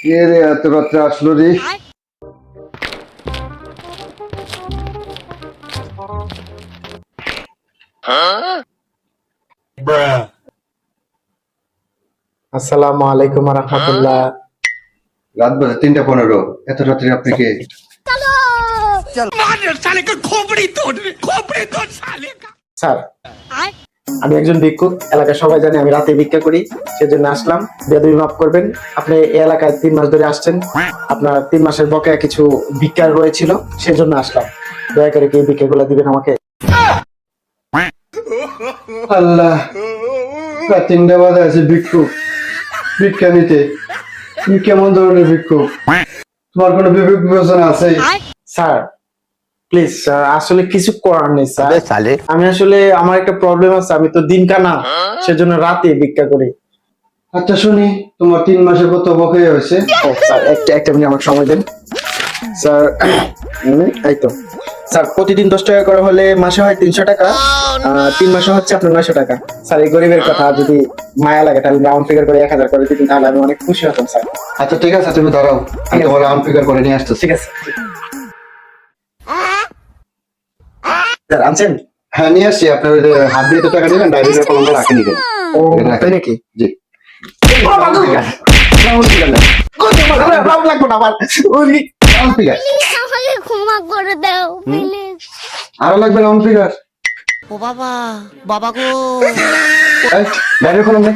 কে রে এত রাত্রে আসলো রে? আসসালামু আলাইকুম রাহমাতুল্লাহ। রাত বাজে 3:15। এত রাত্রে আপনি কে? স্যার, আমি একজন ভিক্ষুক। এলাকার সবাই জানে আমি রাতে ভিক্ষা করি, সেজন্য আসলাম। বেয়াদবি মাফ করবেন। আপনি এই এলাকায় 3 মাস ধরে আসছেন, আপনার 3 মাসের বকেয়া কিছু ভিক্ষার রয়েছিল, সেজন্য আসলাম। দয়া করে কি এই ভিক্ষাগুলো দিবেন আমাকে? আল্লাহ, রাত 3টা বাজে আছে ভিক্ষুক ভিক্ষা নিতে। তুমি কেমন ধরনের ভিক্ষুক? তোমার কোনো বিবেক বিবেচনা আছে? স্যার প্লিজ স্যার, আসলে কিছু করার নেই স্যার। আমি আসলে আমার একটা প্রবলেম আছে, আমি তো দিন কানা, সেজন্য রাতে ভিক্ষা করি। আচ্ছা শুনি, তোমার 3 মাসে কত বকেয়া হয়েছে? ও স্যার, একটা মিনিট আমাকে সময় দেন স্যার। এই তো স্যার, প্রতিদিন 10 টাকা করে হলে মাসে হয় 300 টাকা। 3 মাসে হচ্ছে আপনার 900 টাকা। স্যার, এই গরিবের কথা যদি মায়া লাগে তাহলে রাউন্ড ফিগার করে 1000 করে দিতেন, তাহলে আমি অনেক খুশি হতাম স্যার। আচ্ছা ঠিক আছে, তুমি দাঁড়াও, আমি তোমার আনফিগার করে নিয়ে আসতেছি। ঠিক আছে স্যার, আনছেন? হ্যাঁ নিয়ে আসছি। আপনার ওই যে হাত দিয়ে তো টাকা দিবেন, ডায়াবেটিসের কলমটা রাখেন দিবেন। ও তাই নাকি? জি। রাউন্ড লাগবে না আমার। আনফিগার আমাকে ক্ষমা করে দাও প্লিজ। আরো লাগবে না আনফিগার? ও বাবা, বাবা গো। ডায়াবেটিসের কলম নেই।